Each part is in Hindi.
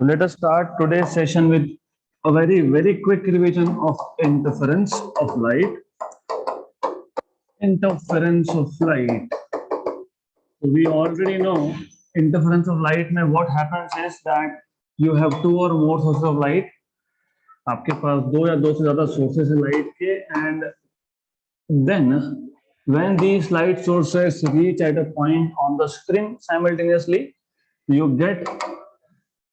So let us start today's session with a very quick revision of interference of light. Interference of light. So we already know interference of light में what happens is that you have two or more sources of light. आपके पास दो या दो से ज्यादा sources है light के, and then when these light sources reach at a point on the screen simultaneously, you get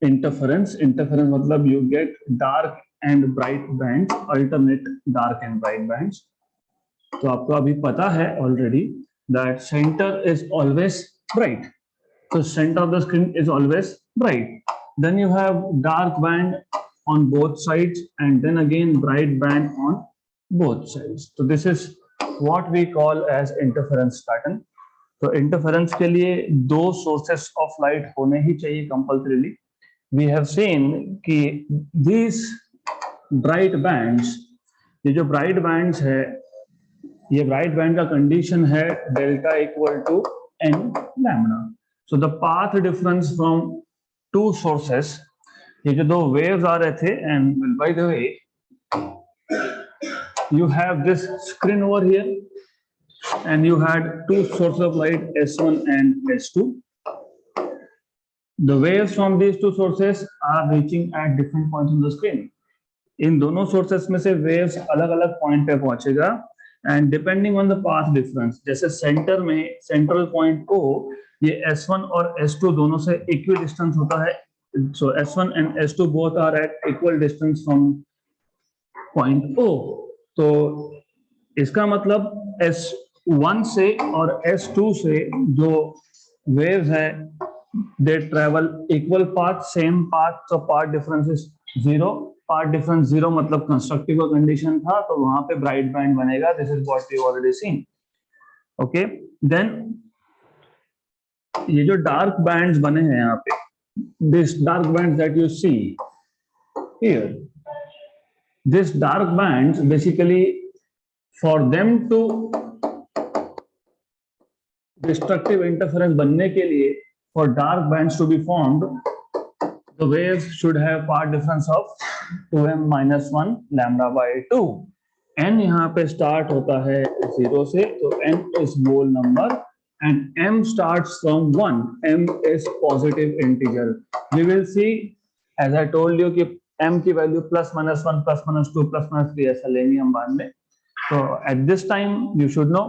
interference. Interference मतलब you get dark and bright bands, alternate dark and bright bands. तो आपको अभी पता है already that center is always bright. So center of the screen is always bright. Then you have dark band on both sides and then again bright band on both sides. So this is what we call as interference pattern. तो इंटरफेरेंस के लिए दो सोर्सेस ऑफ लाइट होने ही चाहिए कंपल्सरीली. वी हैव सीन कि these bright bands, ये जो ब्राइट बैंड्स है, ये ब्राइट बैंड का कंडीशन है delta equal to N lambda. So the path difference from two sources, ये जो दो वेव्स आ रहे थे, and by the way you have this screen over here and you had two sources of light S1 and S2. The waves from these two sources are reaching at different points on the screen. इन दोनों sources में से waves अलग-अलग point पे पहुंचेगा and depending on the path difference, जैसे center में central point को ये S1 और S2 दोनों से equidistant होता है. So S1 and S2 both are at equal distance from point O. तो इसका मतलब S1 से और S2 से जो waves है, they travel equal path, same path, so path difference is 0. Path difference 0 मतलब constructive का condition था, तो वहां पे bright band बनेगा. This is what we already seen. Okay, then ये जो dark bands बने हैं यहाँ पे, this dark bands that you see here, this dark bands basically for them to destructive interference बनने के लिए, for dark bands to be formed, the waves should have path difference of 2m minus 1 lambda by 2. n यहाँ पे start होता है 0 से, तो n is whole number and m starts from 1. m is positive integer. We will see, as I told you, कि m की value plus minus 1 plus minus 2 plus minus 3 ऐसा लेंगे हम बाद में. तो at this time you should no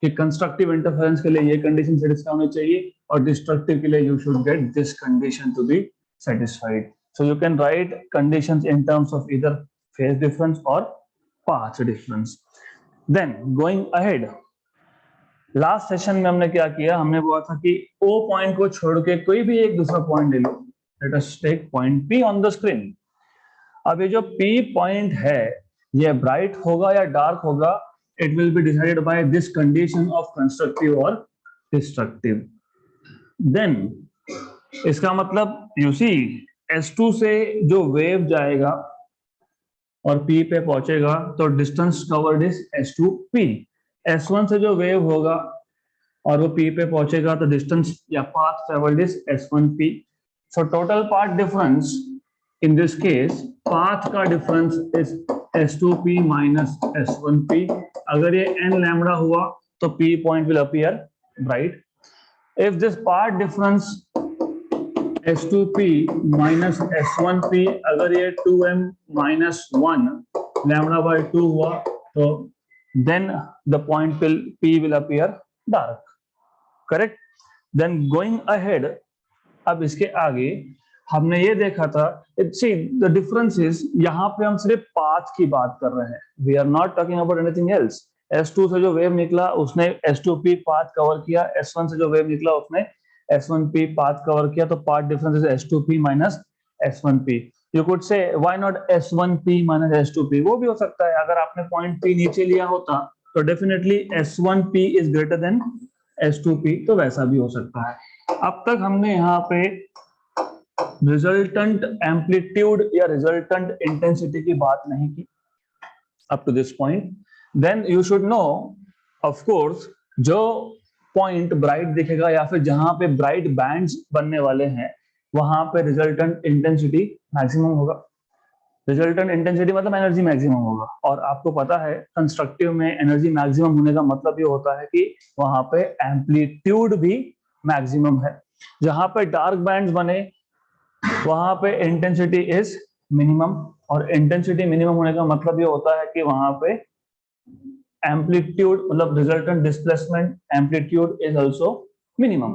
कि कंस्ट्रक्टिव इंटरफेरेंस के लिए ये कंडीशन सेटिस्फाई होनी चाहिए और डिस्ट्रक्टिव के लिए you should get this condition to be satisfied. So you can write conditions in terms of either phase difference और path difference. Then going ahead, last session में हमने क्या किया, हमने बोला था कि ओ पॉइंट को छोड़ के कोई भी एक दूसरा पॉइंट ले लो. Let us take point P on the screen. अब ये जो P पॉइंट है, ये ब्राइट होगा या डार्क होगा, it will be decided by this condition of constructive और डिस्ट्रक्टिव. देन इसका मतलब यू सी S2 से जो वेव जाएगा और P पे पहुंचेगा, तो distance covered is S2P. S1 से जो वेव होगा और वो P पे पहुंचेगा, तो डिस्टेंस या path travelled is S1P. So total path difference in this case, path का difference is S2P minus S1P. अगर ये n lambda हुआ तो P point will appear bright. If this path difference S2P minus S1P, अगर ये 2m minus 1 lambda by 2 हुआ, तो then the point P will appear dark. Correct? Then going ahead, अब इसके आगे हमने ये देखा था, see the difference is, यहाँ पे हम सिर्फ पाथ की बात कर रहे हैं. We are not talking about anything else. S2 से जो वेव निकला उसने S2P पाथ कवर किया, S1 से जो वेव निकला उसने S1P पाथ कवर किया, तो path difference is S2P minus S1P. You could say why not S1P minus S2P? वो भी हो सकता है. अगर आपने पॉइंट P नीचे लिया होता तो definitely S1P is greater than S2P, तो वैसा भी हो सकता है. अब तक हमने यहाँ पे रिजल्टेंट एम्पलीट्यूड या रिजल्टेंट इंटेंसिटी की बात नहीं की up to this point. Then you should know, of course, जो पॉइंट ब्राइट दिखेगा या फिर जहां पे ब्राइट बैंड्स बनने वाले हैं, वहां पे रिजल्टेंट इंटेंसिटी मैक्सिमम होगा। रिजल्टेंट इंटेंसिटी मतलब एनर्जी मैक्सिमम होगा, और आपको पता है कंस्ट्रक्टिव में एनर्जी मैक्सिमम होने का मतलब ये होता है कि वहां पे एम्पलीट्यूड भी मैक्सिमम है। जहां पे डार्क बैंड्स बने वहां पे इंटेंसिटी इज मिनिमम, और इंटेंसिटी मिनिमम होने का मतलब ये होता है कि वहां पे एम्पलीट्यूड मतलब resultant displacement amplitude is also minimum,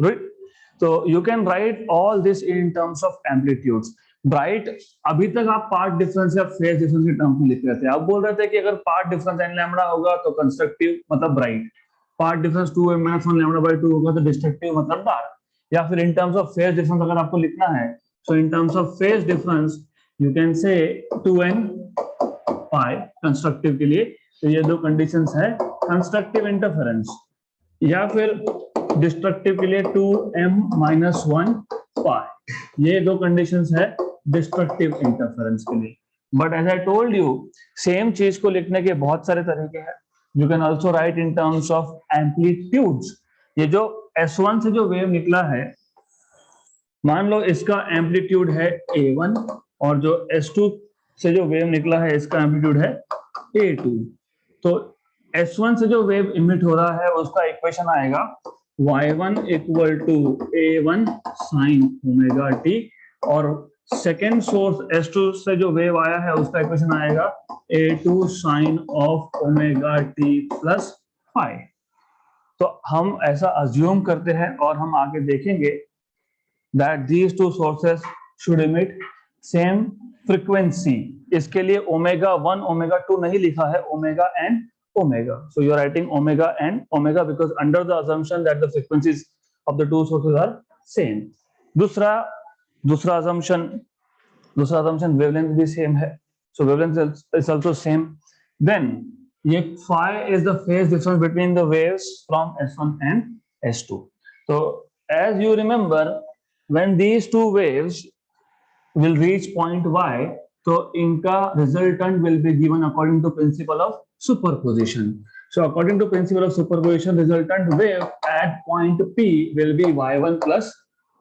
right? तो you can write all this in terms of amplitudes. Bright, अभी तक आप पार्ट डिफरेंस या फेज डिफरेंस के टर्म में लिख रहे थे। आप बोल रहे थे कि अगर पार्ट डिफरेंस n लैम्डा होगा तो कंस्ट्रक्टिव मतलब bright, path difference 2m - 1 lambda by 2 होगा तो डिस्ट्रक्टिव मतलब डार्क। या फिर in terms of phase difference अगर आपको लिखना है, so in terms of phase difference you can say 2n pi constructive के लिए। तो ये दो कंडीशंस है कंस्ट्रक्टिव इंटरफेरेंस, या फिर डिस्ट्रक्टिव के लिए 2m - 1 पाई। ये दो कंडीशंस है डिस्ट्रक्टिव इंटरफेरेंस के लिए। But as I told you, same चीज को लिखने के बहुत सारे तरीके हैं। You can also write in terms of amplitudes. ये जो S1 से जो वेव निकला है, मान लो इसका एम्पलीट्यूड है A1, और जो S2 से जो वेव निकला है इसका एम्पलीट्यूड है A2। तो S1 से जो वेव इमिट हो रहा है उसका इक्वेशन आएगा y1 equal to A1 sine omega t, और सेकेंड सोर्स S2 से जो वेव आया है उसका इक्वेशन आएगा A2 sine of omega t plus phi. तो हम ऐसा अज्यूम करते हैं और हम आगे देखेंगे that these two sources should emit same frequency। इसके लिए ओमेगा 1 ओमेगा 2 नहीं लिखा है, omega and omega. So you are writing omega and omega because under the assumption that the frequencies of the two sources are same. दूसरा assumption wavelength भी same है, so wavelength is also same. Then ये phi is the phase difference between the waves from S1 and S2. So as you remember, when these two waves will reach point y, तो इनका resultant will be given according to principle of superposition. So according to principle of superposition, resultant wave at point P will be y1 plus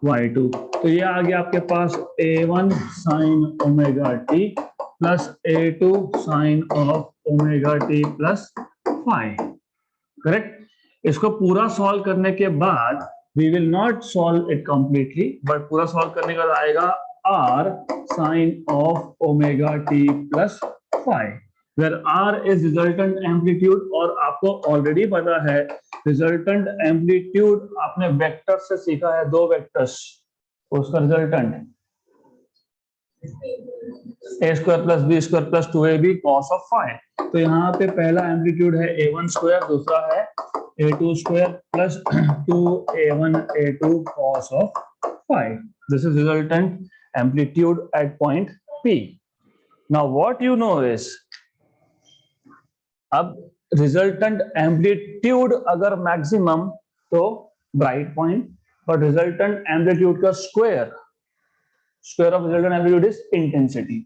y2. तो ये आ गया आपके पास A1 sin omega t plus A2 sin of omega t plus phi, correct? इसको पूरा सॉल्व करने के बाद we will not solve it completely, but पूरा सॉल्व करने के बाद आएगा r sin of omega t plus phi, where r is resultant amplitude, और आपको ऑलरेडी पता है रिजल्टेंट एम्पलीट्यूड आपने वेक्टर से सीखा है, दो वेक्टर्स, उसका resultant a square plus b square plus 2ab cos of phi। तो यहाँ पे पहला एम्पलीट्यूड है a1 स्क्वायर, दूसरा है a2 square plus 2a1 a2 cos of phi. This is resultant amplitude at point P. Now what you know is, अब रिजल्टेंट एम्पलीट्यूड अगर मैक्सिमम तो ब्राइट पॉइंट, और रिजल्टेंट एम्पलीट्यूड का square of resultant amplitude is intensity.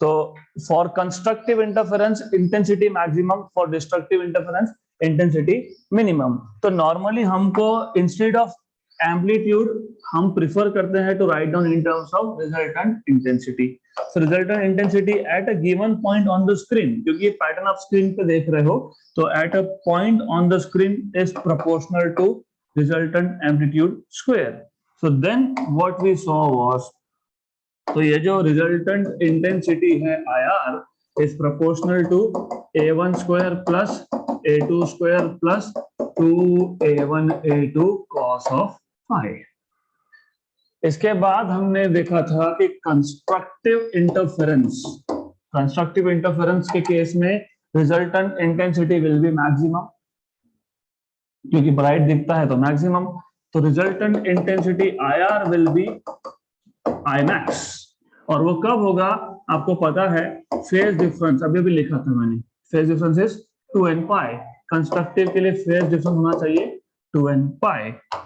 तो for constructive interference intensity maximum, for destructive interference intensity minimum. तो नॉर्मली हमको इंस्टेड ऑफ एम्पलीट्यूड हम प्रिफर करते हैं to write down in terms of resultant intensity. So resultant intensity at a given point on the screen, क्योंकि पैटर्न आप स्क्रीन पे देख रहे हो, तो at a point on the screen is proportional to resultant amplitude square. So then what we saw was, तो ये जो resultant intensity है IR is proportional to A1 square plus A2 square plus 2A1 A2 cos of phi। इसके बाद हमने देखा था कि कंस्ट्रक्टिव इंटरफेरेंस के केस में resultant intensity will be maximum, क्योंकि ब्राइट दिखता है तो मैक्सिमम। तो resultant intensity IR will be I max, और वो कब होगा आपको पता है, फेज डिफरेंस अभी भी लिखा था मैंने, phase difference is 2n pi. Constructive के लिए फेज डिफरेंस होना चाहिए 2n pi,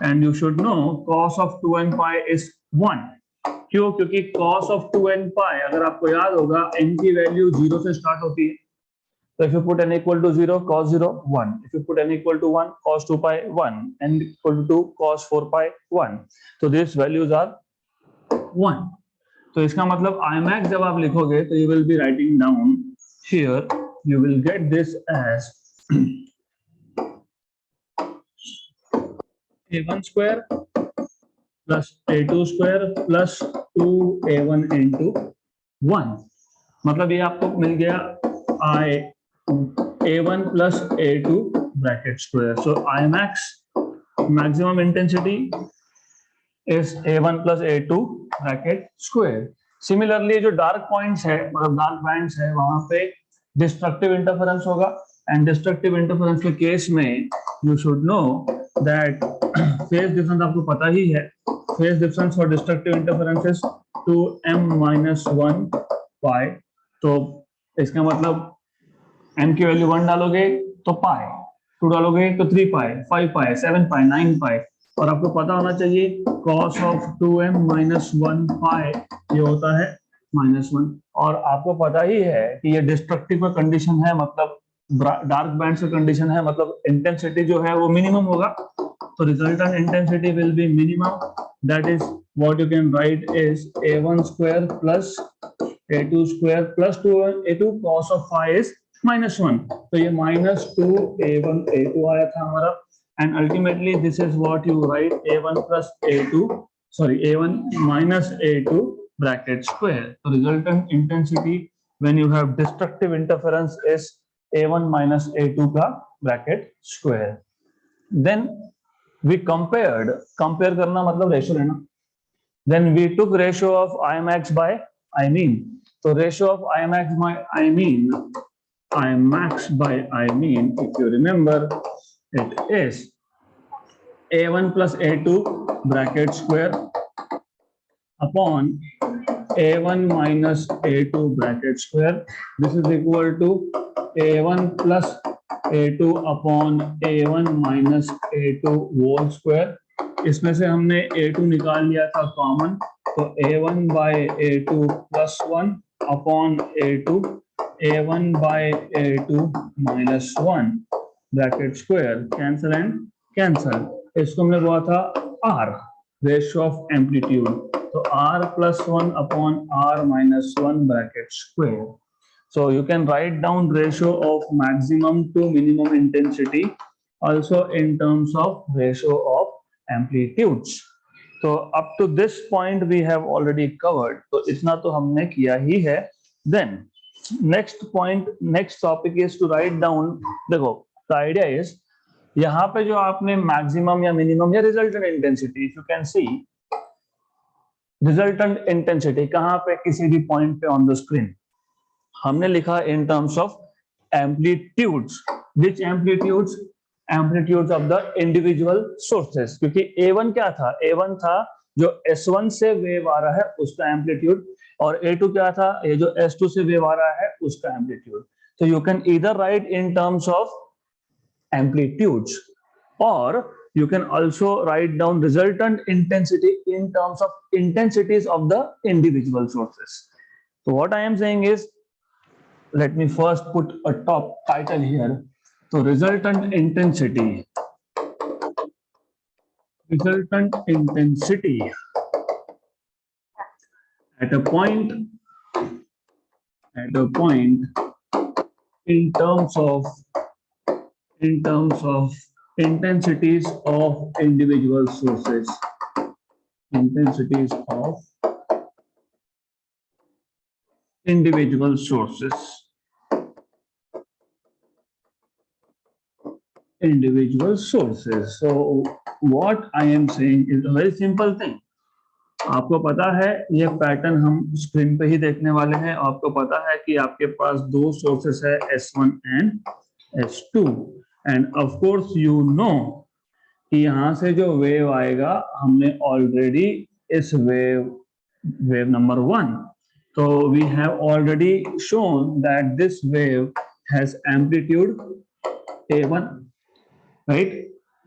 and you should know cos of 2n pi is 1। क्यों? क्योंकि cos of 2n pi अगर आपको याद होगा n की वैल्यू 0 से स्टार्ट होती है, तो if you put n equal to 0 cos 0 1, if you put n equal to 1 cos 2 pi 1, n equal to 2 cos 4 pi 1, so these values are 1. तो इसका मतलब Imax जब आप लिखोगे तो you will be writing down here, you will get this as a1 square plus a2 square plus 2a1 into 1. मतलब ये आपको मिल गया a1 plus a2 bracket square. So Imax maximum intensity is a1 plus a2 bracket square. Similarly जो डार्क पॉइंट्स है मतलब डार्क बैंड्स है वहां पे डिस्ट्रक्टिव इंटरफेरेंस होगा एंड डिस्ट्रक्टिव इंटरफेरेंस के केस में you should know that phase difference आपको पता ही है. Phase difference for destructive interference is 2m-1 पाई. तो इसका मतलब m की वैल्यू 1 डालोगे तो पाई, 2 डालोगे तो 3 पाई, 5 पाई, 7 पाई, 9 पाई. और आपको पता होना चाहिए cos ऑफ 2m-1 पाई ये होता है -1. और आपको पता ही है कि ये डिस्ट्रक्टिव का कंडीशन है, मतलब डार्क बैंड का कंडीशन है, मतलब इंटेंसिटी जो है वो मिनिमम होगा. तो resultant intensity will be minimum. That is what you can right is a1 square plus a2 square plus 2a2 cos of phi is -1. तो ये -2a1 a2 आया था हमारा. And ultimately this is what you write a1 plus a2, sorry, a1 minus a2 bracket square. So resultant intensity when you have destructive interference is a1 minus a2 का bracket square. Then we compared, compare करना मतलब ratio लेना. Then we took ratio of Imax by Imean. So ratio of Imax by Imean, Imax by Imean, if you remember, it is a1 plus a2 bracket square upon a1 minus a2 bracket square. This is equal to a1 plus a2 upon a1 minus a2 whole square. इसमें से हमने a2 निकाल लिया था कॉमन, तो a1 by a2 plus 1 upon a2, a1 by a2 minus 1 bracket square, cancel and cancel. इसको हमने बोला था R, रेशियो ऑफ एम्पलीट्यूड. तो R plus 1 upon R minus 1 bracket square. So you can write down ratio of maximum to minimum intensity also in terms of ratio of amplitudes. So up to this point we have already covered. तो इतना तो हमने किया ही है. Then next point, next topic is to write down. देखो, the idea is यहाँ पे जो आपने मैक्सिमम या मिनिमम या resultant intensity, if you can see resultant intensity कहाँ पे किसी भी पॉइंट पे ऑन द स्क्रीन हमने लिखा इन terms of amplitudes. Which amplitudes? Amplitudes of the individual sources. क्योंकि A1 क्या था? A1 था जो S1 से वेव आ रहा है उसका एम्पलीट्यूड, और A2 क्या था? ये जो S2 से वेव आ रहा है उसका एम्पलीट्यूड. तो you can either right in terms of amplitudes, or you can also write down resultant intensity in terms of intensities of the individual sources. So what I am saying is, let me first put a top title here. So resultant intensity at a point in terms of intensities of individual sources. Intensities of individual sources. Individual sources. So what I am saying is a very simple thing. आपको पता है ये पैटर्न हम स्क्रीन पे ही देखने वाले हैं. आपको पता है कि आपके पास दो सोर्सेस है S1 and S2, end of course you know कि यहाँ से जो वेव आएगा हमने ऑलरेडी इस वेव नंबर 1, तो we have already shown that this wave has amplitude A1, right.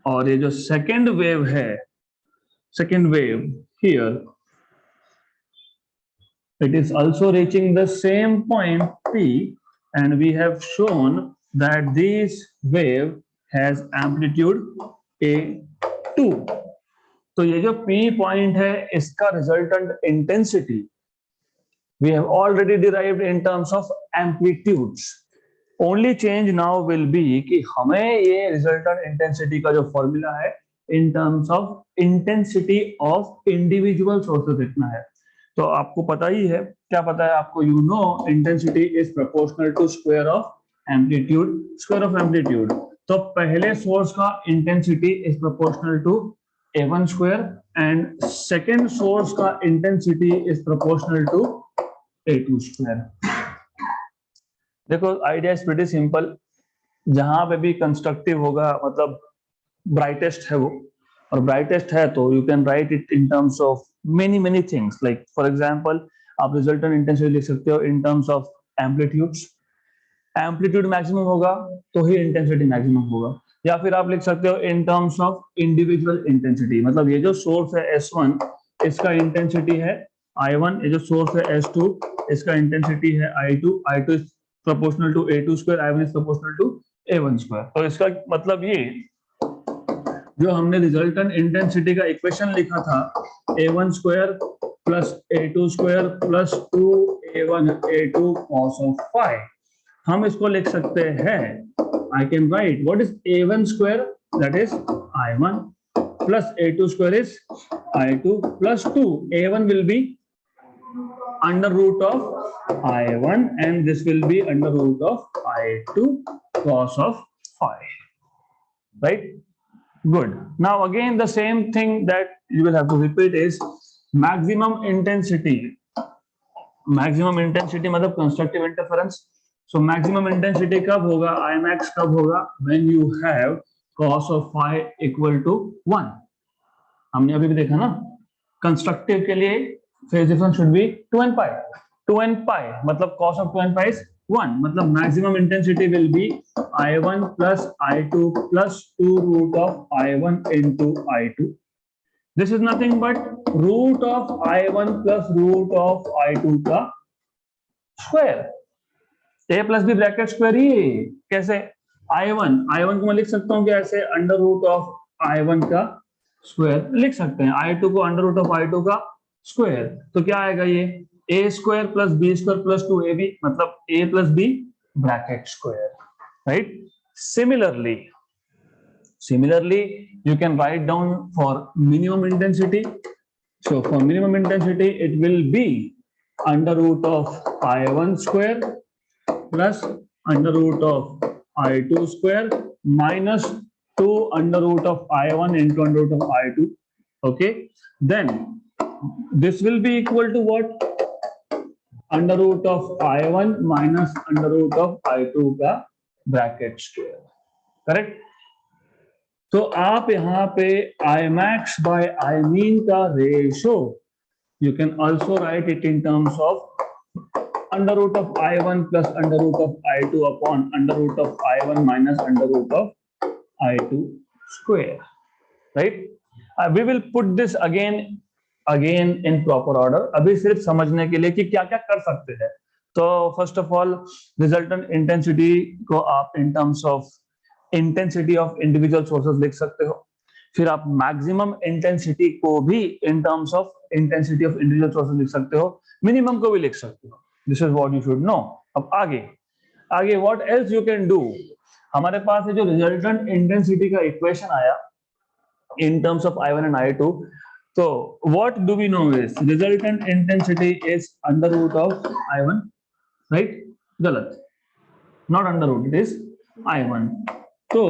और ये जो सेकेंड वेव है, second wave here, it is also reaching the same point P, and we have shown that this wave has amplitude A2. तो ये जो P पॉइंट है इसका resultant intensity we have already derived in terms of amplitudes. Only change now will be कि हमें ये resultant intensity का जो formula है in terms of intensity of individual sources लिखना है. तो आपको पता ही है, क्या पता है आपको? You know intensity is proportional to square of amplitude, square of amplitude. तो पहले source का intensity is proportional to A1 square and second source का intensity is proportional to A2 square. देखो आइडिया इज प्रीटी सिंपल. जहां पे भी कंस्ट्रक्टिव होगा मतलब ब्राइटेस्ट है वो, और ब्राइटेस्ट है तो you can right it in terms of many things. Like for example आप रिजल्टेंट इंटेंसिटी लिख सकते हो इन terms of amplitudes. Amplitude maximum होगा तो ही इंटेंसिटी मैक्सिमम होगा. या फिर आप लिख सकते हो इन टर्म्स ऑफ इंडिविजुअल इंटेंसिटी. मतलब ये जो सोर्स है S1 इसका इंटेंसिटी है I1, ये जो सोर्स है S2 इसका इंटेंसिटी है I2. I2 is proportional to A2 square, I1 is proportional to A1 square. तो इसका मतलब ये जो हमने रिजल्टेंट इंटेंसिटी का इक्वेशन लिखा था A1 square plus A2 square plus 2A1 A2 cos of phi, हम इसको लिख सकते हैं. I can write what is A1 square, that is I1, plus A2 square is I2 plus 2. A1 will be under root of I1 and this will be under root of I2 cos of phi. Right? Good. Now again the same thing that you will have to repeat is maximum intensity. Maximum intensity मतलब constructive interference. So maximum intensity कब होगा, Imax कब होगा? When you have cos of phi equal to 1. हमने अभी भी देखा ना, कंस्ट्रक्टिव के लिए phase difference should B 2n pi. 2n pi मतलब cos of 2n pi is 1. मतलब maximum intensity will be I1 plus I2 plus 2 root of I1 into I2. This is nothing but root of I1 plus root of I2 का square. A plus B bracket square ही कैसे? I1 को मैं लिख सकता हूँ कि ऐसे अंडर रूट ऑफ I1 का स्क्वायर लिख सकते हैं. I2 को अंडर रूट ऑफ I2 का स्क्वायर. तो क्या आएगा ये? A square plus B square plus 2ab मतलब A plus B bracket square. Right? Similarly, you can write down for minimum intensity. So for minimum intensity, it will be under root of I1 square plus under root of I2 square minus 2 under root of I1 into under root of I2. Okay, then this will be equal to what? Under root of I1 minus under root of I2 का bracket square. Correct? तो आप यहाँ पे Imax by Imean का ratio you can also write it in terms of under root of I1 plus under root of I2 upon under root of I1 minus under root of I2 square. Right? We will put this again in proper order. अभी सिर्फ समझने के लिए कि क्या क्या कर सकते हैं. तो first of all resultant intensity को आप in terms of intensity of individual sources लिख सकते हो. फिर आप मैक्सिमम इंटेंसिटी को भी इन terms of intensity of individual sources लिख सकते हो. मिनिमम को भी लिख सकते हो. This is what you should no. अब आगे what else you can do. हमारे पास है जो रिजल्टेंट इंटेंसिटी का इक्वेशन आया इन terms of I1 and I2. तो what do we know is resultant intensity is under root of I1. Right? गलत. Not under root, it is I1. तो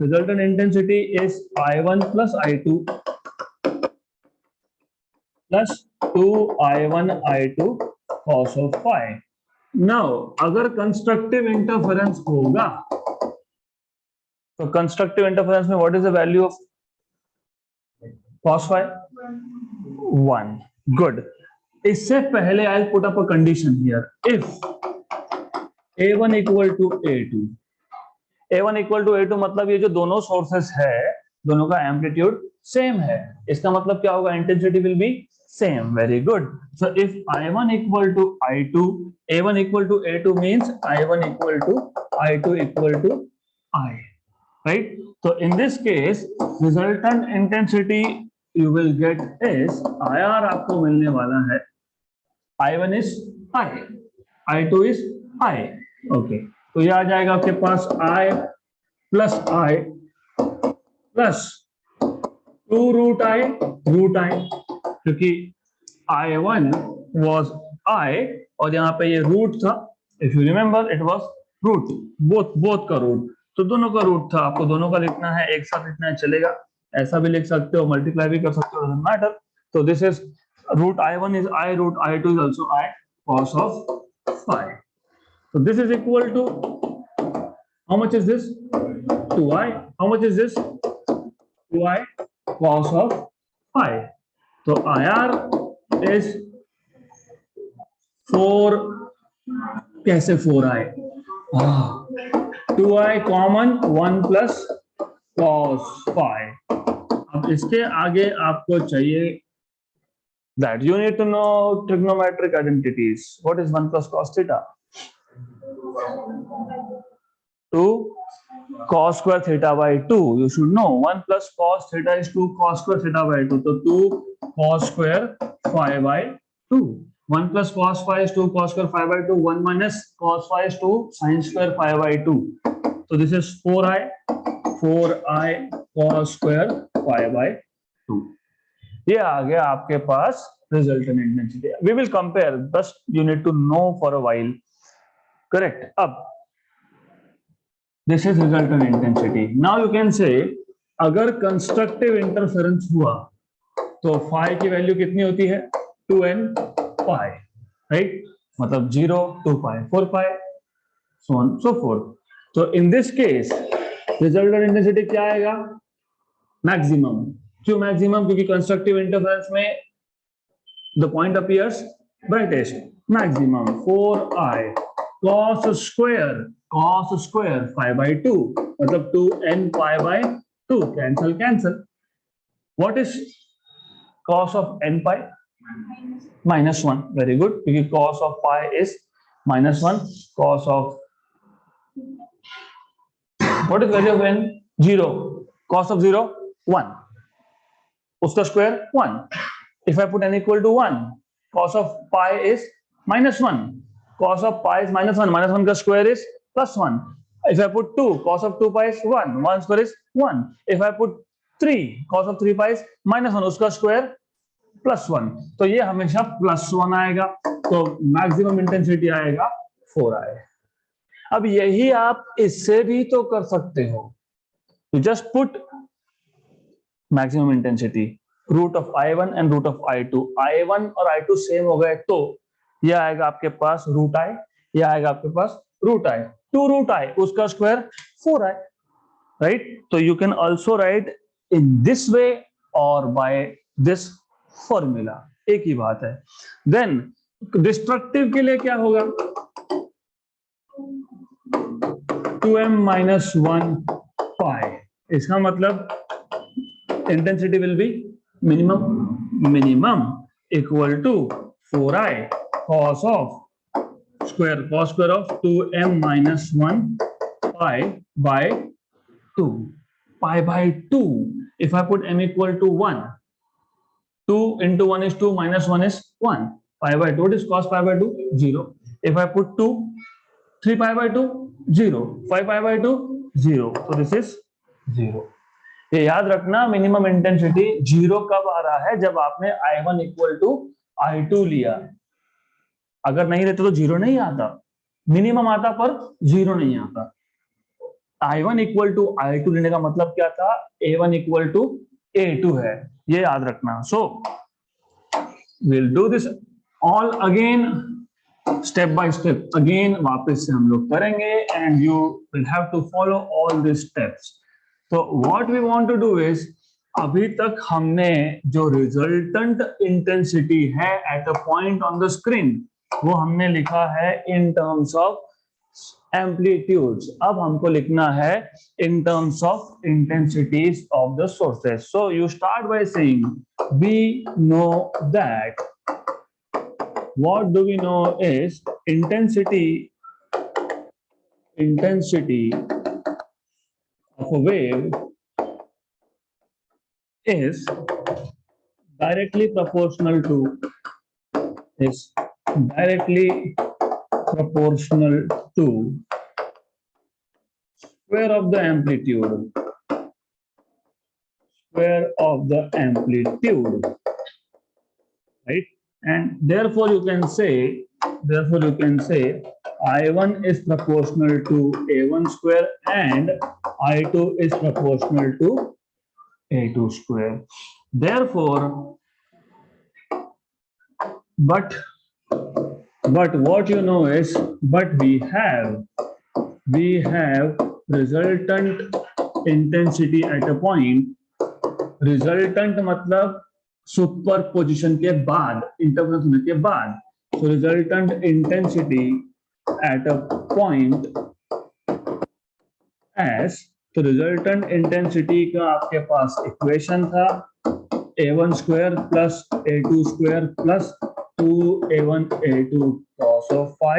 resultant intensity is I1 plus I2 plus 2I1 I2 cos of phi. Now अगर कंस्ट्रक्टिव इंटरफेरेंस होगा तो कंस्ट्रक्टिव इंटरफेरेंस में what is the value of cos phi? 1. Good. इससे पहले I'll put up a condition here. If A1 equal to A2, A1 equal to A2 मतलब ये जो दोनों सोर्सेस है दोनों का एम्पलीट्यूड सेम है. इसका मतलब क्या होगा? Intensity will be same. Very good. So if I1 equal to I2, A1 equal to A2 means I1 equal to I2 equal to I. right? So in this case, resultant intensity you will get is IR आपको मिलने वाला है I1 is I, I2 is I, okay. तो ये आ जाएगा आपके पास I plus I plus 2 root I, क्योंकि I1 was I और यहाँ पे ये रूट था, if you remember it was root, both का रूट, तो दोनों का रूट था, आपको दोनों का लिखना है, एक साथ लिखना है चलेगा, ऐसा भी लिख सकते हो, मल्टीप्लाई भी कर सकते हो, डजंट मैटर. तो this is root I1 is I, root I2 is also I, cos of phi. So this is equal to, how much is this? 2I. How much is this? 2I cos of phi. So IR is 4, कैसे 4I? 2I common 1 plus cos phi. अब इसके आगे आपको चाहिए that you need to know trigonometric identities. What is 1 plus cos theta? 2 cos square theta by 2. You should know 1 plus cos theta is 2 cos square theta by 2. So 2 cos square phi by 2. 1 plus cos phi is 2 cos square phi by 2. 1 minus cos phi is 2 sin square phi by 2. So this is 4I cos square phi by 2. ये आ गया आपके पास resultant intensity. We will compare, बस you need to know for a while, correct. अब this is resultant intensity. Now you can say अगर कंस्ट्रक्टिव इंटरफेरेंस हुआ तो फाई की वैल्यू कितनी होती है? 2n पाई, राइट? मतलब 0, 2 पाई, 4 पाई, so on so forth. तो in this case resultant intensity क्या आएगा? मैक्सिमम. क्यों मैक्सिमम? क्योंकि कंस्ट्रक्टिव इंटरफेरेंस में the point appears brightest. Maximum 4I cos square phi by 2, मतलब 2n pi by 2, cancel. What is cos of n pi? -1. Very good, क्योंकि cos of pi is -1. Cos of, what is value of n? 0. Cos of 0 1, उसका square 1. If I put n equal to 1, cos of pi is -1. Cos of pi is -1. -1 का square is +1. If I put 2, cos of 2 pi is 1. 1 square is 1. If I put 3, cos of 3 pi is -1. उसका स्क्वायर +1. तो ये हमेशा +1 आएगा. तो मैक्सिमम इंटेंसिटी आएगा 4I. अब यही आप इससे भी तो कर सकते हो. You just put maximum intensity, root of I1 and root of I2. I1 और I2 सेम हो गए तो ये आएगा आपके पास रूट I, ये आएगा आपके पास रूट I. 2 रूट I, उसका स्क्वायर 4I, राइट? तो you can also write in this way और बाय दिस फॉर्मूला, एक ही बात है. देन डिस्ट्रक्टिव के लिए क्या होगा? 2m minus 1 pi. इसका मतलब intensity will be minimum equal to 4I cos square of 2m minus 1 pi by 2. Pi by 2. If I put m equal to 1, 2 into 1 is 2, minus 1 is 1. Pi by 2, what is cos pi by 2? 0. If I put 2, 3 pi by 2, 0. 5 pi by 2, 0. So this is 0. ये याद रखना, मिनिमम इंटेंसिटी 0 कब आ रहा है? जब आपने I1 इक्वल टू I2 लिया. अगर नहीं लेते तो 0 नहीं आता. मिनिमम आता पर 0 नहीं आता. I1 इक्वल टू I2 लेने का मतलब क्या था? A1 इक्वल टू A2 है. ये याद रखना. सो we'll do this all again step by step. Again वापस से हम लोग करेंगे and you will have to follow all these steps. So what we want to do is, अभी तक हमने जो रिजल्टेंट इंटेंसिटी है eight a point on the screen, वो हमने लिखा है इन टर्म्स ऑफ एम्पलीट्यूड्स. अब हमको लिखना है in terms of intensities of the sources. So you start by saying we know that, what do we know is intensity of a wave is directly proportional to square of the amplitude, right? And therefore you can say I1 is proportional to A1 square and I2 is proportional to A2 square. Therefore, but what you know is, but we have resultant intensity at a point. Resultant मतलब सुपरपोजिशन के बाद, इंटरफेरेंस होने के बाद. So resultant intensity at a point S. तो रिजल्टेंट इंटेंसिटी का आपके पास इक्वेशन था a1 square plus a2 square plus 2a1 a2 cos of phi.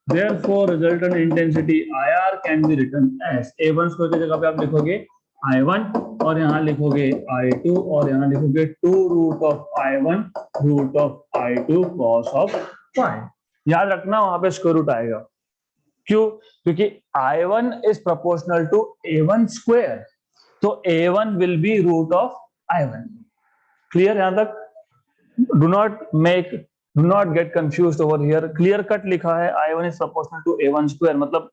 Therefore resultant intensity IR can be written as a1 square की जगह पे आप लिखोगे I1 और यहाँ लिखोगे I2 और यहाँ लिखोगे 2 root of I1 root of I2 cos of phi. याद रखना वहां पे स्क्वायर रूट आएगा. क्यों? क्योंकि I1 is proportional to A1 square, तो A1 will be root of I1. Clear यहां तक? Do not get confused over here. Clear cut लिखा है I1 is proportional to A1 square, मतलब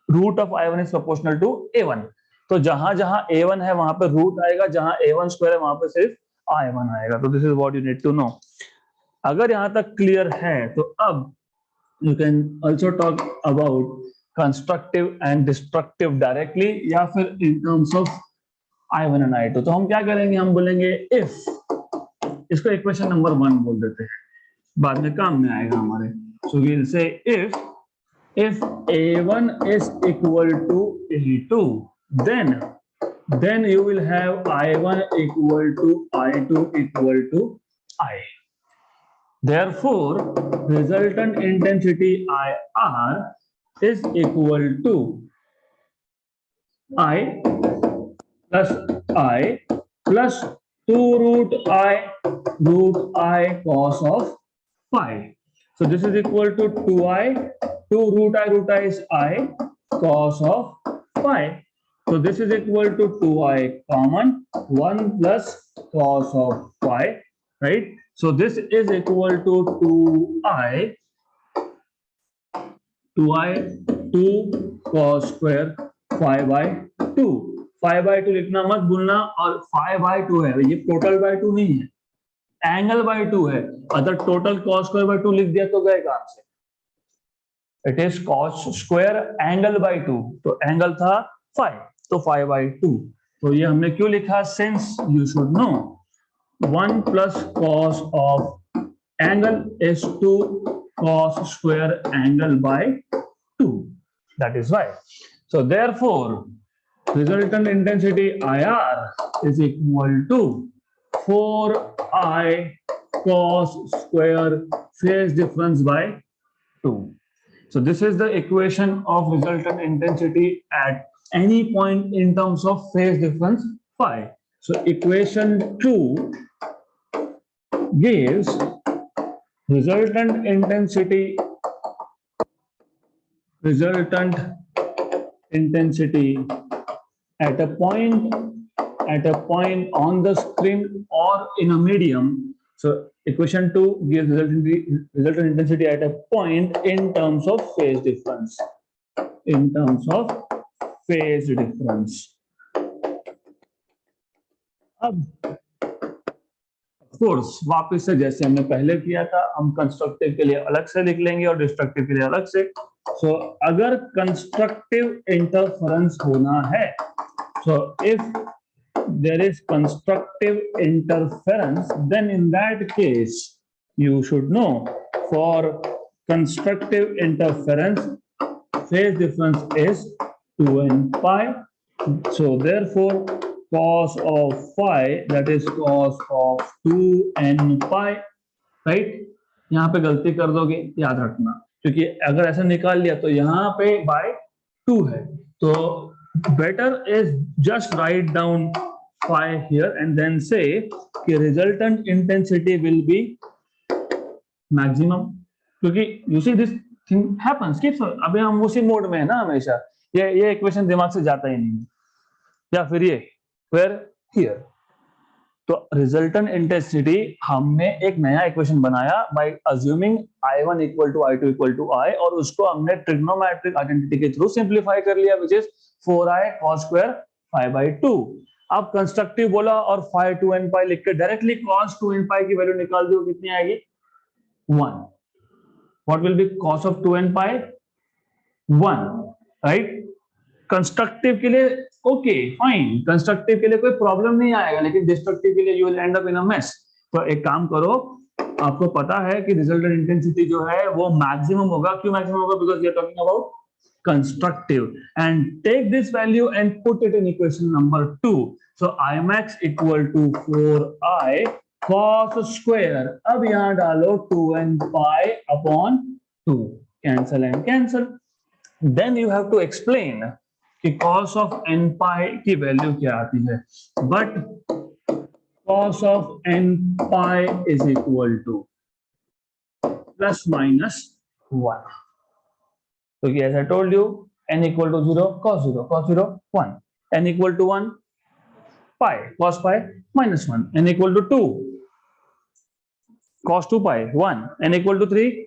root of I1 is proportional to A1. तो जहां जहां A1 है वहां पे रूट आएगा, जहां A1 स्क्वायर है वहां पे सिर्फ I1 आएगा. तो this is what you need to know. अगर यहां तक क्लियर है तो अब you can also talk about constructive and destructive directly या फिर in terms of I1 and I2. तो हम क्या करेंगे, हम बोलेंगे if, इसको इक्वेशन नंबर 1 बोल देते हैं, बाद में काम में आएगा हमारे. So we'll say if A1 is equal to A2, then you will have I1 equal to I2 equal to I. Therefore, resultant intensity IR is equal to I plus 2 root I cos of phi. So this is equal to 2I, 2 root I is I cos of phi. So this is equal to 2I common, 1 plus cos of phi, right? So this is equal to 2 cos square phi by 2. phi by 2 लिखना मत भूलना, और phi by 2 है, ये टोटल by 2 नहीं है, एंगल by 2 है. अगर टोटल cos square by 2 लिख दिया तो गए काम से. It is cos square angle by 2, तो एंगल था phi, तो phi by 2. तो ये हमने क्यों लिखा? Since you should no 1 plus cos of angle is 2 cos square angle by 2. That is why. So therefore, resultant intensity IR is equal to 4I cos square phase difference by 2. So this is the equation of resultant intensity at any point in terms of phase difference phi. So equation 2 gives resultant intensity at a point on the screen or in a medium. So equation 2 gives resultant intensity at a point in terms of phase difference. अब कोर्स वापस से जैसे हमने पहले किया था, हम कंस्ट्रक्टिव के लिए अलग से लिख लेंगे और डिस्ट्रक्टिव के लिए अलग से. सो अगर कंस्ट्रक्टिव इंटरफेरेंस होना है, so if there is constructive interference, then in that case you should know for constructive interference phase difference is 2n pi. So therefore cos of phi, that is cos of 2n pi, right? यहाँ पे गलती कर दोगे, याद रखना, क्योंकि अगर ऐसा निकाल लिया तो यहाँ पे by 2 है, तो better is just write down phi here and then say कि resultant intensity will be maximum, क्योंकि you see this thing happens keeps, अभी हम उसी मोड में है ना हमेशा, ये इक्वेशन दिमाग से जाता ही नहीं, या फिर ये where here, तो रिजल्टेंट इंटेंसिटी हमने एक नया इक्वेशन बनाया by assuming I1 equal to I2 equal to I, और उसको हमने ट्रिग्नोमेट्रिक आइडेंटिटी के थ्रू सिंप्लीफाई कर लिया, which is 4I cos square phi by 2. अब कंस्ट्रक्टिव बोला और phi 2n pi लिख के डायरेक्टली cos 2n pi की वैल्यू निकाल दो, कितनी आएगी 1. What will be cos of 2n pi 1, right. Constructive के लिए ओके फाइन, कंस्ट्रक्टिव के लिए कोई प्रॉब्लम नहीं आएगा, लेकिन डिस्ट्रक्टिव के लिए you will and up in a mess. तो एक काम करो, आपको पता है कि रिजल्टेंट इंटेंसिटी जो है वो मैक्सिमम होगा. क्यों मैक्सिमम होगा? Because we are talking about constructive. And take this value and put it in equation number 2. So Imax equal to 4I cos square, अब यहां डालो 2n pi upon 2, cancel and cancel. Then you have to explain कि cos of n pi की वैल्यू क्या आती है, but cos of n pi is equal to plus minus 1. So as I told you, n equal to 0 cos 0 cos 0 1, n equal to 1 pi cos pi minus 1, n equal to 2 cos 2 pi 1, n equal to 3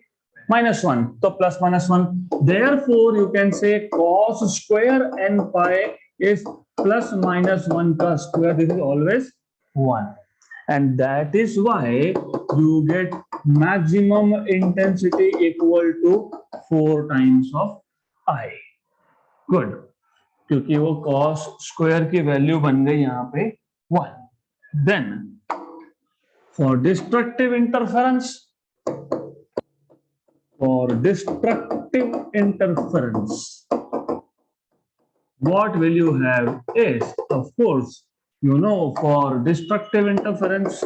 minus 1, so plus minus 1. Therefore you can say cos square n pi is plus minus 1 का square, this is always 1, and that is why you get maximum intensity equal to 4 times of I. Good, क्योंकि वो cos square की वैल्यू बन गई यहाँ पे 1. Then for destructive interference, what will you have is, of course, you know, for destructive interference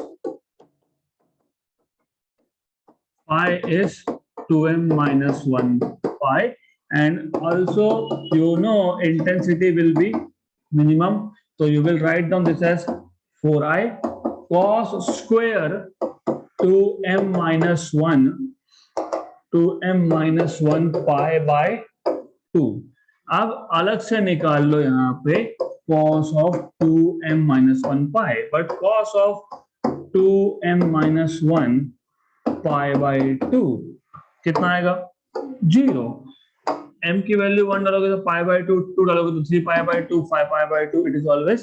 phi is 2m minus 1 pi, and also you know intensity will be minimum, so you will write down this as 4I cos square 2m minus 1 pi by 2. अब अलग से निकाल लो यहाँ पे cos of 2m minus 1 pi, but cos of 2m minus 1 pi by 2 कितना आएगा 0. m की वैल्यू 1 डालोगे तो pi by 2, 2 डालोगे तो 3 pi by 2, 5 pi by 2, it is always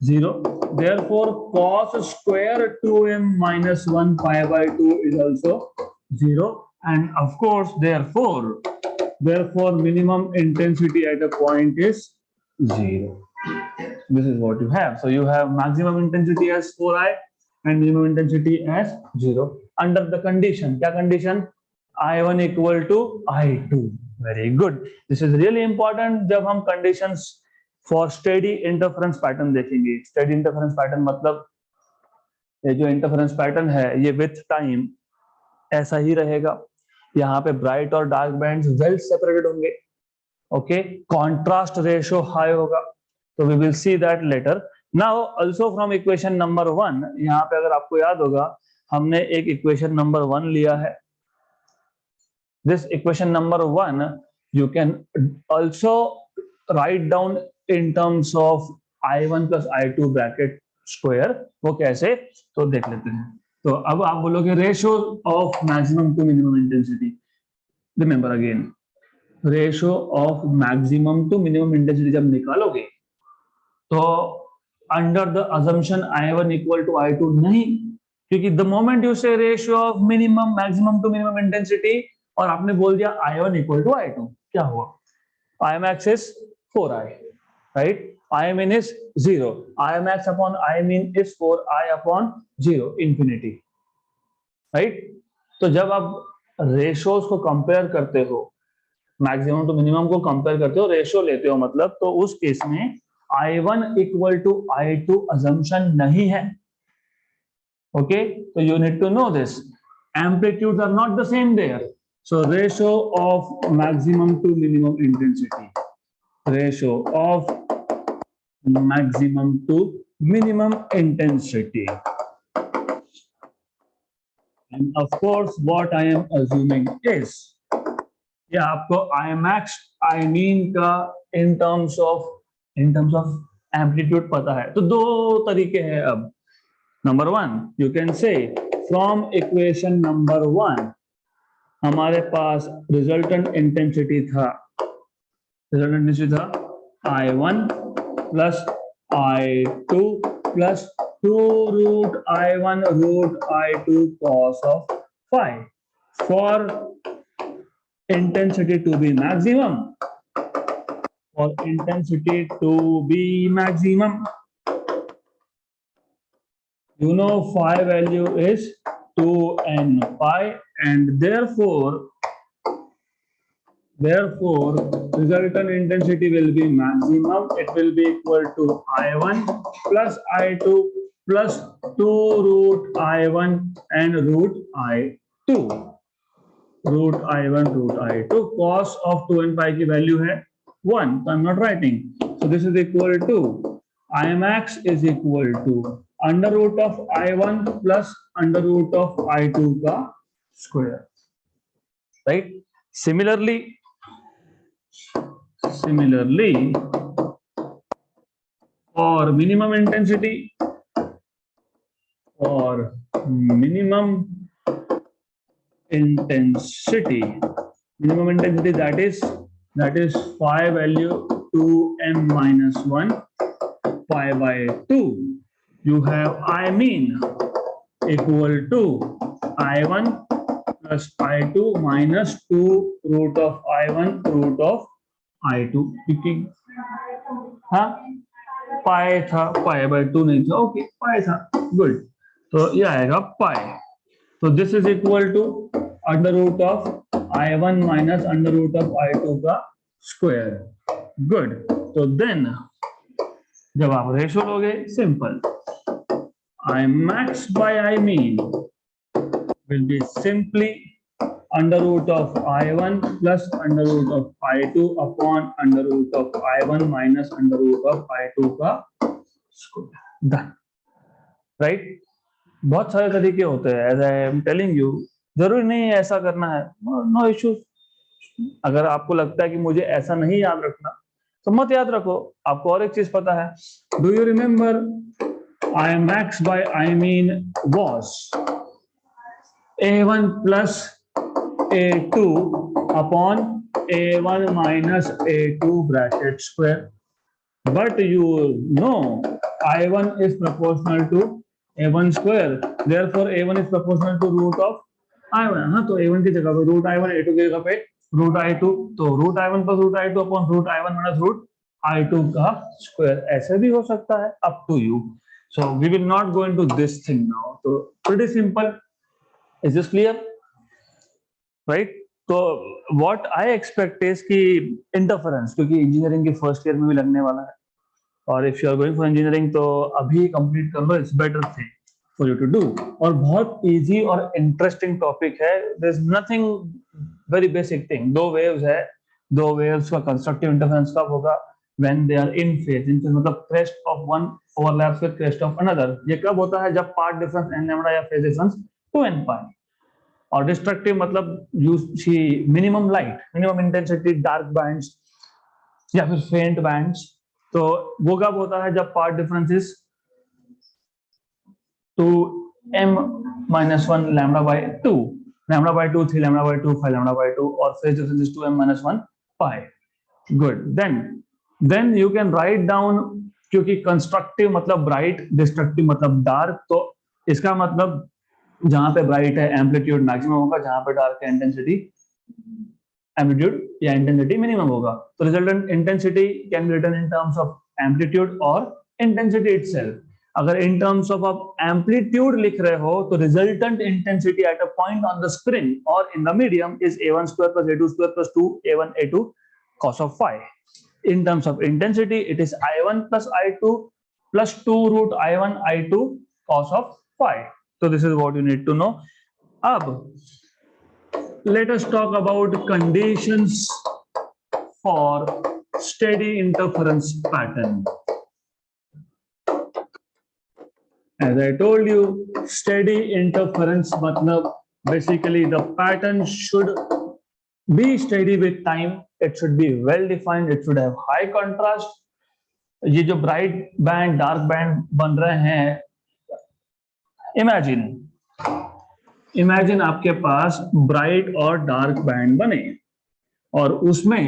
0. Therefore cos square 2m minus 1 pi by 2 is also 0. And of course, therefore minimum intensity at a point is 0. This is what you have. So you have maximum intensity as 4I and minimum intensity as 0 under the condition. क्या condition? I1 equal to I2. Very good. This is really important. जब हम conditions for steady interference pattern देखेंगे. Steady interference pattern मतलब ये जो interference pattern है ये with time ऐसा ही रहेगा. यहाँ पे ब्राइट और डार्क बैंड्स वेल सेपरेटेड होंगे. ओके, कॉन्ट्रास्ट रेशियो हाई होगा. तो we will see that later. Now also from equation number 1, यहाँ पे अगर आपको याद होगा हमने एक इक्वेशन नंबर 1 लिया है. This equation number 1 you can also right down in terms of I1 plus I2 bracket square. वो कैसे, तो देख लेते हैं. तो अब आप बोलोगे ratio of maximum to minimum intensity. Remember again, ratio of maximum to minimum intensity जब निकालोगे तो under the assumption I1 equal to I2 नहीं, क्योंकि the moment you say ratio of minimum maximum to minimum intensity और आपने बोल दिया I1 इक्वल टू I2, क्या हुआ? Imax is 4I, right? Imin is 0. Imax upon Imin is 4I upon 0, infinity, right? तो जब आप रेशियोज को कंपेयर करते हो, मैक्सिमम टू मिनिमम को कंपेयर करते हो, रेशियो लेते हो मतलब, तो उस केस में I1 equal to I2 assumption नहीं है. Okay, so you need to know this. Amplitudes are not the same there. So ratio of maximum to minimum intensity, ratio of maximum to minimum intensity. And of course, what I am assuming is, या आपको Imax Imean का in terms of amplitude पता है, तो दो तरीके हैं अब. Number one, you can say from equation number 1 हमारे पास resultant intensity था I1 plus I2 plus 2 root I1 root I2 cos of phi. For intensity to be maximum, you know phi value is 2n pi, and therefore resultant intensity will be maximum. It will be equal to I1 plus I2 plus 2 root I1 and root I2. Root I1 root I2. Cos of 2n pi की value है 1, so I'm not writing. So this is equal to Imax is equal to under root of I1 plus under root of I2 का square. Right? Similarly, for minimum intensity, that is phi value 2m minus 1 pi by 2. You have I mean equal to I1 plus I2 minus 2 root of I1 root of I2. हाँ, पाई था, पाई by 2 नहीं था, ओके, पाई था, गुड. तो ये आएगा पाई. तो this is equal to under root of I1 minus under root of I2 का स्क्वायर. गुड. तो देन जब आप रेशो लोगे, simple, Imax by Imean will be simply under root of I1 plus under root of I2 upon under root of I1 minus under root of I2 का square. Done. Right? बहुत सारे तरीके होते हैं. As I am telling you, जरूरी नहीं है ऐसा करना है. No issue. अगर आपको लगता है कि मुझे ऐसा नहीं याद रखना, तो मत याद रखो. आपको और एक चीज पता है. Do you remember Imax by Imean was A1 plus A2 upon A1 minus A2 bracket square. But you know I1 is proportional to A1 square. Therefore A1 is proportional to root of I1. हाँ, तो A1 की जगह पे root I1, A2 की जगह पे root I2. तो root I1 plus root I2 upon root I1 minus root I2 का square. ऐसे भी हो सकता है. Up to you. So we will not go into this thing now. So pretty simple. Is this clear? Right? तो what I expect is कि interference, क्योंकि इंजीनियरिंग के फर्स्ट ईयर में भी लगने वाला है, और if you are going for engineering तो अभी कंप्लीट कर लो. It's better thing for you to do. और बहुत easy और interesting topic है. There's nothing very basic thing. दो waves है, दो waves का constructive interference कब होगा? When they are in phase. In phase मतलब crest of one overlaps with crest of another. ये कब होता है? जब part difference n lambda या phase difference 2n pi. और डिस्ट्रक्टिव मतलब you see minimum light, minimum intensity, dark bands या फिर फेंट बैंड्स. तो वो कब होता है? जब path difference is 2m minus 1 lambda by 2, lambda by 2, 3 lambda by 2, 5 lambda by 2, और phase difference is 2m minus 1 pi. Good. Then you can write down, क्योंकि कंस्ट्रक्टिव मतलब ब्राइट, डिस्ट्रक्टिव मतलब डार्क. तो इसका मतलब जहां पे ब्राइट है एम्पलीट्यूड मैक्सिमम होगा, जहां पे डार्क है इंटेंसिटी एम्पलीट्यूड या इंटेंसिटी मिनिमम होगा. तो resultant intensity can be written in terms of amplitude और इंटेंसिटी इटसेल्फ. अगर इन टर्म्स ऑफ आप एम्पलीट्यूड लिख रहे हो तो resultant intensity at a point on the screen और in the medium is A1 square plus A2 square plus 2A1 A2 cos of phi. In terms of intensity, it is I1 plus I2 plus 2 root I1 I2 cos of phi. So this is what you need to know. Ab, let us talk about conditions for steady interference pattern. As I told you, steady interference मतलब basically the pattern should be steady with time. It should be well defined. It should have high contrast. ये जो bright band, dark band बन रहे हैं, imagine आपके पास bright और dark band बने और उसमें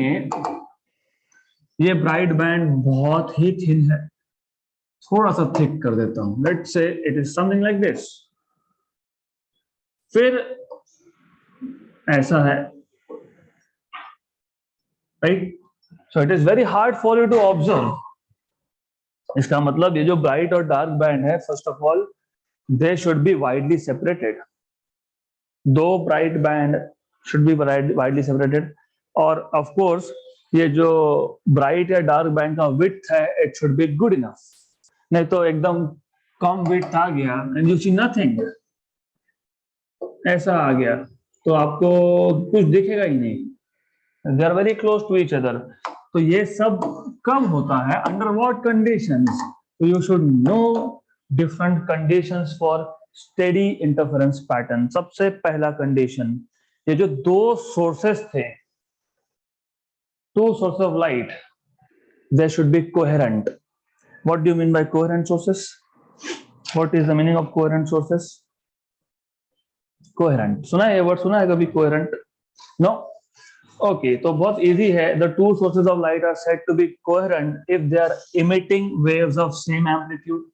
ये ब्राइट बैंड बहुत ही थिन है, थोड़ा सा थिक कर देता हूं, let's say it is something like this. फिर ऐसा है, right? So it is very hard for you to observe. इसका मतलब ये जो ब्राइट और डार्क बैंड है, first of all they should be widely separated. दो bright band should be widely separated, और ऑफ कोर्स ये जो ब्राइट या डार्क बैंड का विड्थ है, it should be good enough. नहीं तो एकदम कम विड्थ आ गया एंड यू सी नथिंग, ऐसा आ गया तो आपको कुछ दिखेगा ही नहीं। They are very close to each other. तो ये सब कब होता है, अंडर व्हाट कंडीशंस? तो you should know different conditions for steady interference pattern. सबसे पहला कंडीशन, ये जो दो सोर्सेस थे, two sources of light, they should be coherent. What do you mean by coherent sources? What is the meaning of coherent sources? Coherent, सुना है ये वर्ड, सुना है कभी coherent? No? Okay, तो बहुत easy है। The two sources of light are said to be coherent if they are emitting waves of same amplitude,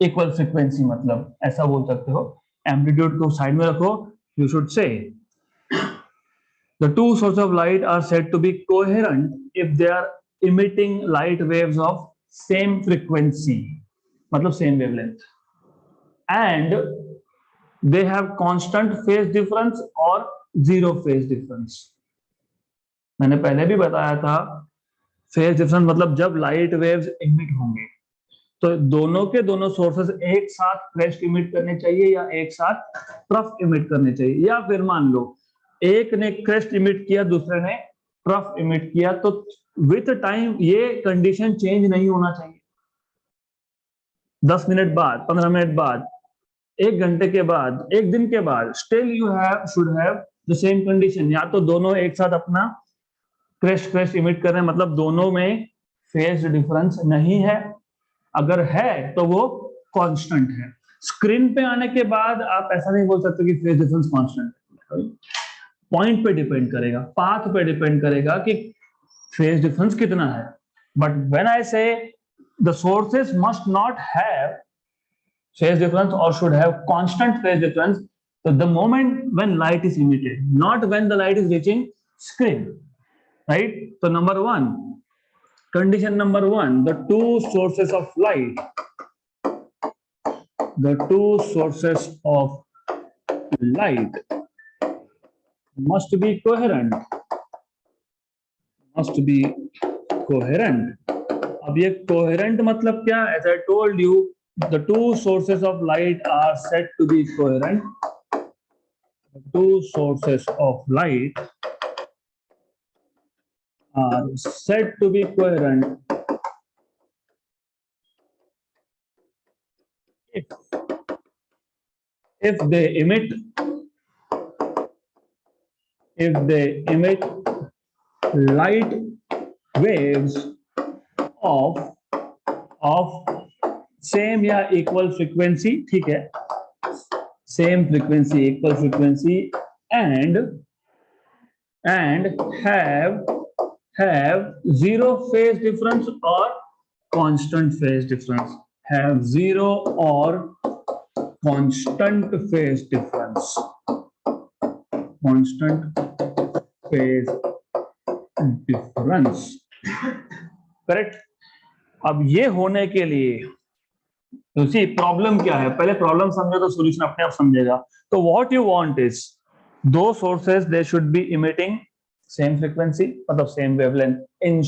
equal frequency। मतलब ऐसा बोल सकते हो, amplitude को साइड में रखो, you should say the two sources of light are said to be coherent if they are emitting light waves of same frequency, मतलब same wavelength, and they have constant phase difference or zero phase difference। मैंने पहले भी बताया था, phase difference मतलब जब light waves emit होंगे तो दोनों के दोनों सोर्सेस एक साथ क्रेस्ट इमिट करने चाहिए या एक साथ ट्रफ इमिट करने चाहिए, या फिर मान लो एक ने क्रेस्ट इमिट किया, दूसरे ने ट्रफ इमिट किया, तो विथ टाइम ये कंडीशन चेंज नहीं होना चाहिए। 10 मिनट बाद, 15 मिनट बाद, 1 घंटे के बाद, 1 दिन के बाद, still you should have the same condition. या तो दोनों एक साथ अपना क्रेस्ट इमिट कर रहे हैं, मतलब दोनों में फेज डिफरेंस नहीं है, अगर है तो वो कांस्टेंट है। स्क्रीन पे आने के बाद आप ऐसा नहीं बोल सकते कि फेज डिफरेंस कांस्टेंट है। पॉइंट पे डिपेंड करेगा, पाथ पे डिपेंड करेगा कि फेज डिफरेंस कितना है। But when I say the sources must not have phase difference और should have constant phase difference, so the moment when light is emitted, not when the light is reaching screen, right? So number one, condition number one, the two sources of light must be coherent, अब ये coherent मतलब क्या? As I told you, the two sources of light are said to be coherent. The two sources of light are said to be coherent if they emit light waves of same या equal frequency, ठीक है, same frequency, equal frequency, and have zero phase difference or constant phase difference, have zero or constant phase difference, correct. अब ये होने के लिए उसी प्रॉब्लम क्या है, पहले प्रॉब्लम समझो तो सॉल्यूशन अपने आप समझेगा। तो व्हाट यू वांट इज दो sources they should be emitting same frequency, मतलब same wavelength. In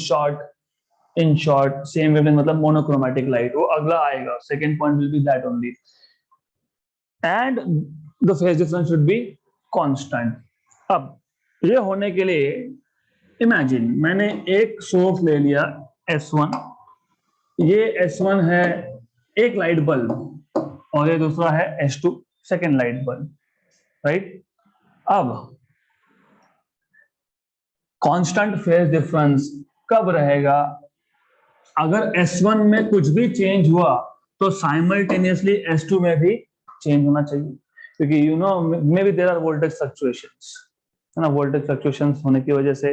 short same wavelength मतलब मोनोक्रोमैटिक लाइट, वो अगला आएगा, second point will be that only, and the phase difference should be constant. अब ये होने के लिए इमेजिन मैंने एक सोर्स ले लिया S1, ये S1 है एक लाइट बल्ब और ये दूसरा है S2 second light bulb, right. अब कांस्टेंट फेज डिफरेंस कब रहेगा? अगर S1 में कुछ भी चेंज हुआ तो साइमल्टेनियसली S2 में भी चेंज होना चाहिए, क्योंकि you know maybe there are voltage fluctuations, है ना। वोल्टेज फ्लक्चुएशंस होने की वजह से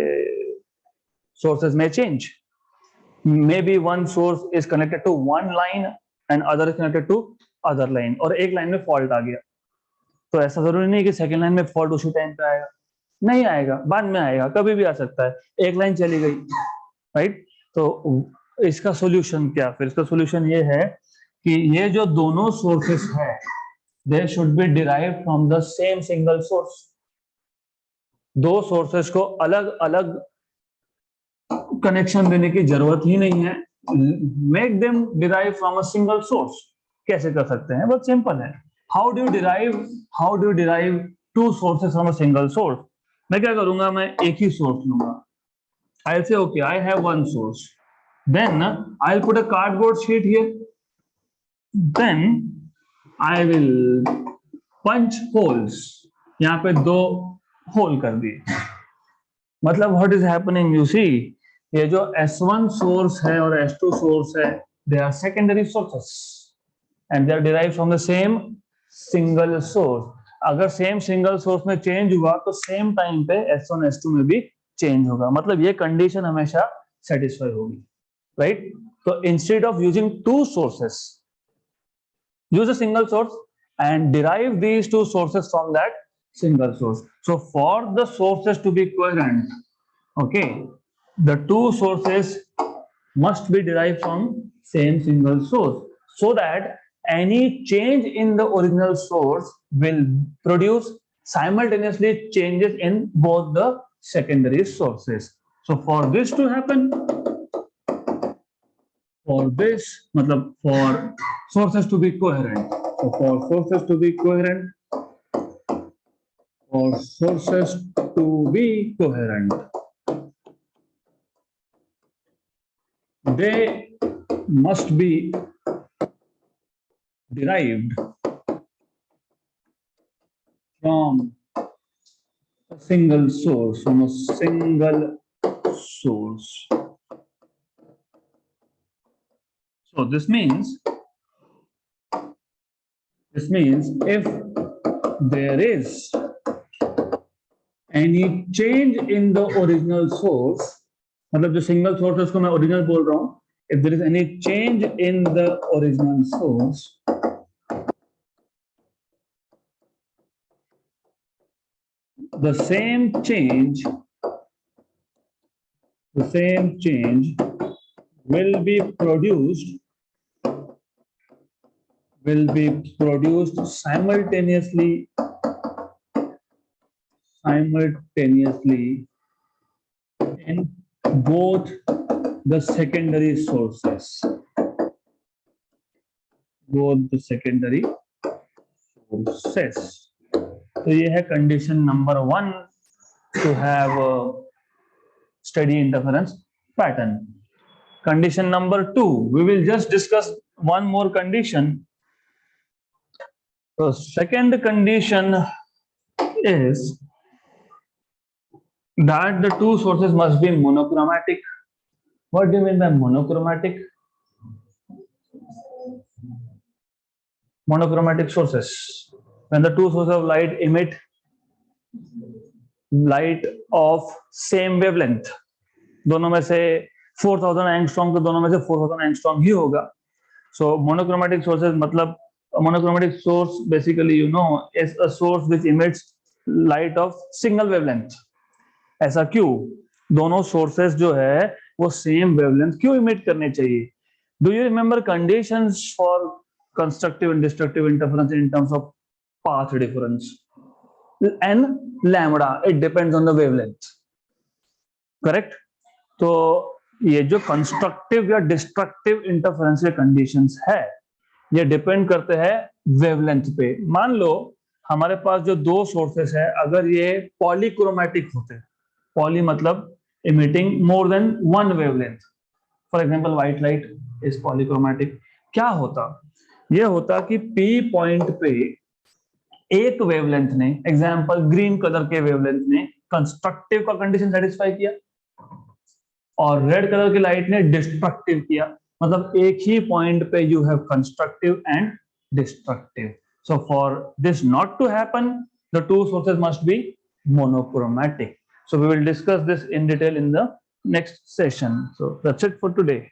sources may change. Maybe one source is connected to one line and other is connected to other line, और एक लाइन में फॉल्ट आ गया तो ऐसा जरूरी नहीं कि सेकेंड लाइन में फॉल्ट उसी टाइम पे आएगा, नहीं आएगा, बाद में आएगा, कभी भी आ सकता है। एक लाइन चली गई, राइट। तो इसका सॉल्यूशन क्या? फिर इसका सॉल्यूशन ये है कि ये जो दोनों सोर्सेस है दे should B derived from the same single source. दो सोर्सेस को अलग अलग कनेक्शन देने की जरूरत ही नहीं है, make them derive from a single source. कैसे कर सकते हैं? बहुत सिंपल है। How do you derive to sources from a single source? मैं क्या करूंगा, मैं एक ही सोर्स लूंगा। I say okay I have one source, then I will put a cardboard sheet here, then I will punch holes, यहाँ पे दो होल कर दिए। मतलब what is happening, you see, ये जो S1 सोर्स है और S2 सोर्स है they are secondary sources and they are derived from the same single source. अगर सेम सिंगल सोर्स में चेंज हुआ तो सेम टाइम पे S1 S2 में भी चेंज होगा, मतलब ये कंडीशन हमेशा सेटिस्फाई होगी, राइट। तो instead of using to sources, use a single source and derive these two sources from that single source. So for the sources to be coherent, okay, the two sources must be derived from same single source, so that any change in the original source will produce simultaneously changes in both the secondary sources. So for this to happen, for this matlab for sources to be coherent, so for sources to be coherent, they must be derived from a single source, So this means if there is any change in the original source, मतलब जो सिंगल सोर्स है उसको मैं ओरिजिनल बोल रहा हूं, if there is any change in the original source, the same change will be produced simultaneously in both the secondary sources. तो ये है condition number 1 to have a steady interference pattern. Condition number 2, we will just discuss one more condition. So second condition is that the two sources must be monochromatic. What do you mean by monochromatic? Monochromatic sources, when the two sources of light emit light of same wavelength, दोनों में से 4000 एंगस्ट्रॉम तो दोनों में से 4000 एंगस्ट्रॉम ही होगा। So monochromatic sources मतलब monochromatic source basically you know is a source which emits light of single wavelength. ऐसा क्यों? दोनों sources जो है वो same wavelength क्यों emit करने चाहिए? Do you remember conditions for constructive and destructive interference in terms of path difference? N lambda, it depends on the wavelength, correct? तो ये जो कंस्ट्रक्टिव या डिस्ट्रक्टिव इंटरफेरेंस के कंडीशंस है ये डिपेंड करते हैं वेवलेंथ पे। मान लो हमारे पास जो दो सोर्सेस है अगर ये पॉलीक्रोमैटिक होते, पॉली मतलब emitting more than one wavelength, for example white light is polychromatic, क्या होता ये होता कि P पॉइंट पे एक वेवलेंथ ने, एग्जांपल ग्रीन कलर के वेवलेंथ ने कंस्ट्रक्टिव का कंडीशन सेटिस्फाई किया और रेड कलर की लाइट ने डिस्ट्रक्टिव किया, मतलब एक ही पॉइंट पे you have constructive and destructive. So for this not to happen, the two sources must be monochromatic. So we will discuss this in detail in the next session. So that's it for today.